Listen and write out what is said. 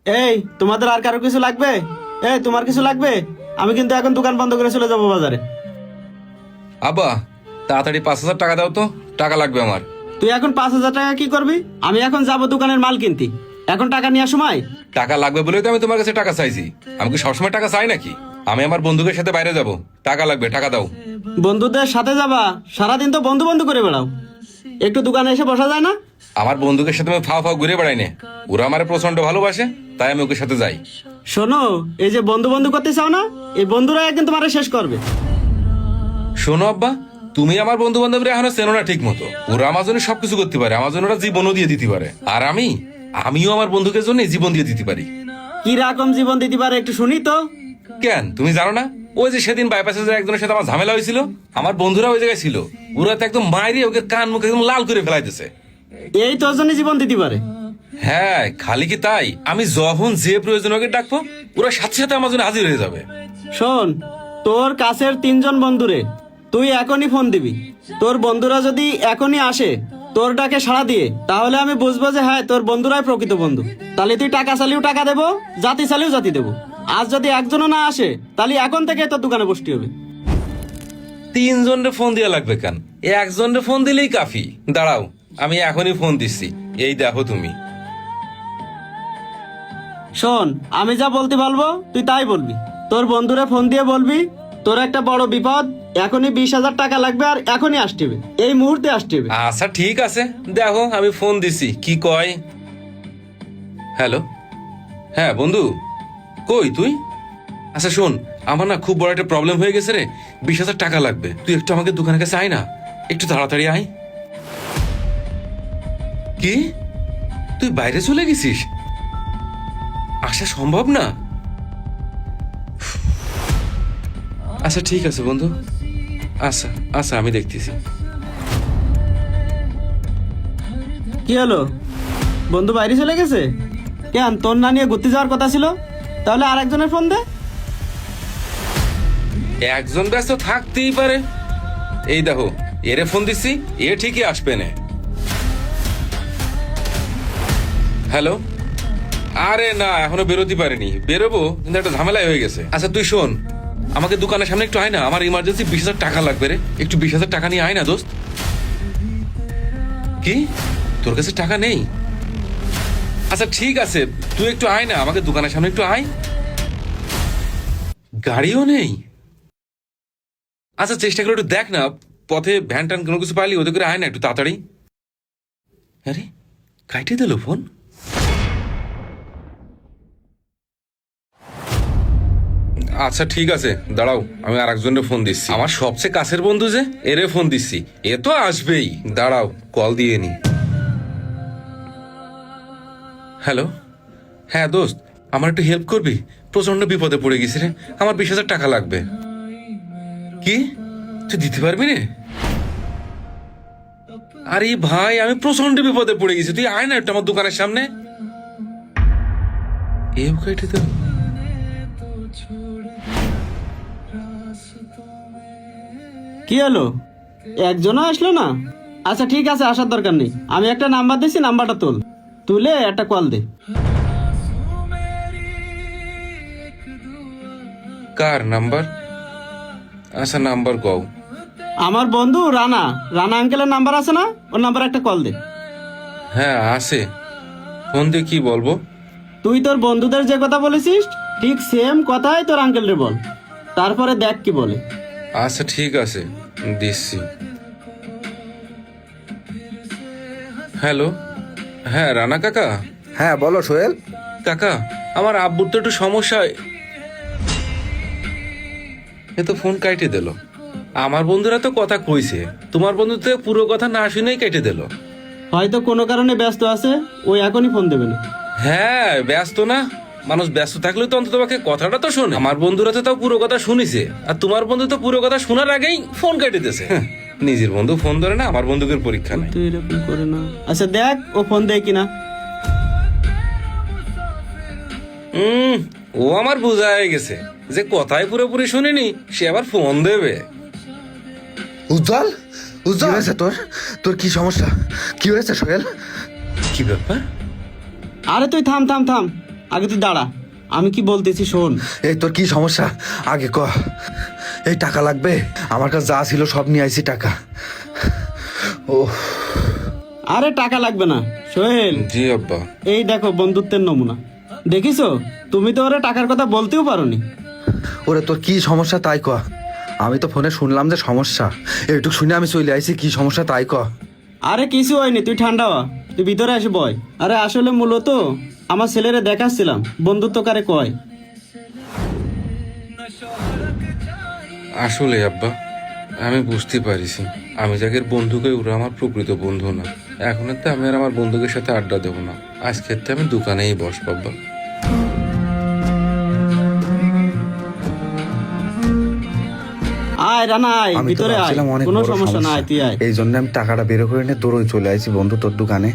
এই তোমাদের আর কারো কিছু লাগবে? এই তোমার কিছু লাগবে? আমি কিন্তু এখন দোকান বন্ধ করে চলে যাবো বাজারে। আব্বা, তাড়াতাড়ি 5,000 টাকা দাও তো, টাকা লাগবে আমার। তুই এখন 5,000 টাকা কি করবি? আমি এখন যাবো দোকানের মাল কিনতে। এখন টাকা নেওয়ার সময়? টাকা লাগবে বলেই তো আমি তোমার কাছে টাকা চাইছি। আমি কি সবসময় টাকা চাই নাকি? আমি আমার বন্ধুদের সাথে বাইরে যাব, টাকা লাগবে, টাকা দাও। বন্ধুদের সাথে যাবা? সারাদিন তো বন্ধু বন্ধু করে বেড়াও, একটু দোকানে এসে বসা যায় না? আমার বন্ধুদের সাথে আমি ফাও ফাও ঘুরে বেড়াই না। ওরা আমার প্রচন্ড ভালোবাসে, তাই আমি ওকে সাথে যাই। শোনো, এই যে বন্ধু বন্ধু করতে চাও না, এই বন্ধুরা একদিন তোমার শেষ করবে। শোনো আব্বা, তুমি আমার বন্ধু বান্ধবরা এখনো চেনো না ঠিক মতো। ওরা আমার জন্য সবকিছু করতে পারে, আমার জন্য ওরা জীবনও দিয়ে দিতে পারে। আর আমিও আমার বন্ধুকে জন্য জীবন দিয়ে দিতে পারি। কি রকম জীবন দিতে পারে একটু শুনি তো। কেন তুমি জানো না? ওই যে সেদিন বাইপাসে যে একজনের সাথে আমার ঝামেলা হয়েছিল, আমার বন্ধুরা ওই জায়গায় ছিল। ওরা তো একদম মাইরে ওকে কান মুখ একদম লাল করে ফেলাইতেছে। এই তোর জন্য জীবন দিতে পারে? হ্যাঁ, খালি কি তাই, আমি যখন যে প্রয়োজন ওকে ডাকবো, ওরা সাথে সাথে আমার জন্য হাজির হয়ে যাবে। শোন, তোর কাছের 3জন বন্ধুরে তুই এখনই ফোন দিবি। তোর বন্ধুরা যদি এখনই আসে তোর ডাকে সাড়া দিয়ে, তাহলে আমি বুঝবো যে হ্যাঁ তোর বন্ধুরাই প্রকৃত বন্ধু। তাহলে তুই টাকা চালিও টাকা দেবো, জাতি চালিও জাতি দেবো। আজ যদি একজনও না আসে, তাহলে এখন থেকে তোর দোকানে বসতে হবে। 3জনরে ফোন দেওয়া লাগবে কেন? একজনরে ফোন দিলেই কাফি। দাঁড়াও, আমি এখনই ফোন দিচ্ছি, এই দেখো তুমি। শোন, আমি যা বলতে বলবো তুই তাই বলবি। তোর বন্ধুরা ফোন দিয়ে বলবি তোর একটা বড় বিপদ, এখনই 20,000 টাকা লাগবে, আর এখনই আসতে হবে, এই মুহূর্তে আসতে হবে। আচ্ছা ঠিক আছে, দেখো আমি ফোন দিছি, কি কয়। হ্যালো, হ্যাঁ বন্ধু, কই তুই? আচ্ছা শোন, আমার না খুব বড় একটা প্রবলেম হয়ে গেছে রে। 20,000 টাকা লাগবে, তুই একটু আমাকে দোকানের কাছে আয় না, একটু তাড়াতাড়ি আয়। কি, তুই বাইরে চলে গেছিস? আসা সম্ভব না? আচ্ছা ঠিক আছে বন্ধু, আচ্ছা আচ্ছা আমি দেখতেছি। কি হলো, বন্ধু বাইরে চলে গেছে? কেন, তোর না নিয়ে ঘুরতে যাওয়ার কথা ছিল? তাহলে আর একজনের ফোন দে। একজন ব্যস্ত থাকতেই পারে। এই দেখো, এরে ফোন দিচ্ছি, এ ঠিকই আসবে না। হ্যালো, আরে না, এখনো বেরোতে পারিনি, বেরোবো কিন্তু একটা ঝামেলাই হয়ে গেছে। আচ্ছা তুই শোন, আমাকে দোকানের সামনে একটু আয় না, আমার ইমার্জেন্সি 20,000 টাকা লাগবে রে, একটু 20,000 টাকা নিয়ে আয় না দোস্ত। কি, তোর কাছে টাকা নেই? আচ্ছা ঠিক আছে, তুই একটু আয় না, আমাকে দোকানের সামনে একটু আয়। গাড়িও নেই? আচ্ছা চেষ্টা করে একটু দেখ না, পথে ভ্যান ট্যান কোনো কিছু পাইলি ওদের করে আয় না একটু তাড়াতাড়ি। আরে কাইটে দিল ফোন। আচ্ছা ঠিক আছে, দাঁড়াও, আমি আর একজনের ফোন দিচ্ছি, আমার সবচেয়ে কাছের বন্ধু যে, এরে ফোন দিচ্ছি, এ তো আসবেই। দাঁড়াও, কল দিয়ে নি। হ্যালো, হ্যাঁ দোস্ত, আমার একটু হেল্প করবি? প্রচন্ড বিপদে পড়ে গেছি রে, আমার 20,000 টাকা লাগবে। কি, তুই দিতে পারবি রে? আরে ভাই, আমি প্রচন্ড বিপদে পড়ে গেছি, তুই আয় না একটু আমার দোকানের সামনে। এও কেটে দেব? কি হলো, একজনও আসলো না? আচ্ছা ঠিক আছে, আসার দরকার নেই, আমি একটা নাম্বার দিচ্ছি, নাম্বারটা তুলে একটা কল দে। কার নাম্বার? আচ্ছা নাম্বার কও। আমার বন্ধু রানা, রানা আঙ্কেলের নাম্বার আছে না, ওর নাম্বার একটা কল দে। হ্যাঁ আছে, ফোন দিয়ে কি বলবো? তুই তোর বন্ধুদের যে কথা বলেছিস ঠিক সেম কথাই তোর আঙ্কেলরে বল, তারপরে দেখ কি বলে। আচ্ছা ঠিক আছে, দিচ্ছি। হ্যালো, হ্যাঁ রানা কাকা। হ্যাঁ বলো সোহেল। কাকা, আমার আব্বুর তো একটু সমস্যা। এ তো ফোন কাইটে দিল। আমার বন্ধুরা তো কথা কইছে, তোমার বন্ধু তো পুরো কথা না শুনেই কেটে দিল। হয়তো কোনো কারণে ব্যস্ত আছে, ওই এখনই ফোন দেবে না। হ্যাঁ ব্যস্ত না, মানুষ ব্যস্ত থাকলেও তো অন্তত তোমাকে কথাটা তো শোনে। আমার বন্ধুরা তো তাও পুরো কথা শুনিছে, আর তোমার বন্ধু তো পুরো কথা শোনার আগেই ফোন কেটে দিয়েছে। নিজের বন্ধু ফোন ধরে না, আমার বন্ধুকের পরীক্ষা নাই। তুই এরকম করে না। আচ্ছা দেখ ও ফোন দেয় কিনা। ও আমার বোঝা হয়ে গেছে যে কথাই পুরোপুরি শুনিনি, সে আবার ফোন দেবে। উজ্জ্বল, উজ্জ্বল হয়েছে তোর? তোর কি সমস্যা? কি হয়েছে সোহেল? কি ব্যাপার? আরে তুই থাম থাম থাম, আগে তুই দাঁড়া, আমি কি বলতেছি শোন। এই তোর কি সমস্যা আগে ক। এই টাকা লাগবে, আমার কাছে যা ছিল সব নিয়ে আইছি টাকা। ও আরে টাকা লাগবে না সোহেল, জি আব্বা। এই দেখো বন্ধুত্বের নমুনা, দেখিছো? তুমি তো ওরা টাকার কথা বলতেও পারোনি। ওরে তোর কি সমস্যা তাই ক। আমি তো ফোনে শুনলাম যে সমস্যা, এইটুকু শুনে আমি চলে আইছি, কি সমস্যা তাই ক। আরে কিছু হয়নি, তুই ঠান্ডা হ, তুই ভিতরে এসে বয়। আরে আসলে মূলত আমার ছেলেরে দেখাচ্ছিলাম বন্ধুত্ব কারে কয়। আসলে আব্বা, আমি বুঝতে পারিছি আমি যাদের বন্ধুকে ওরা আমার প্রকৃত বন্ধু না। এখন তো আমি আর আমার বন্ধুদের সাথে আড্ডা দেবো না, আজকের তো আমি দোকানেই বসবো আব্বা। আয় রানা আয়, আমি তো ভিতরে আয়, ভাবছিলাম অনেক কোনো বড় সমস্যা সমস্যা, নাই, তুই আয়। এই জন্য আমি টাকাটা বের করে নিয়ে তোরই চলে আইছি বন্ধু তোর দোকানে।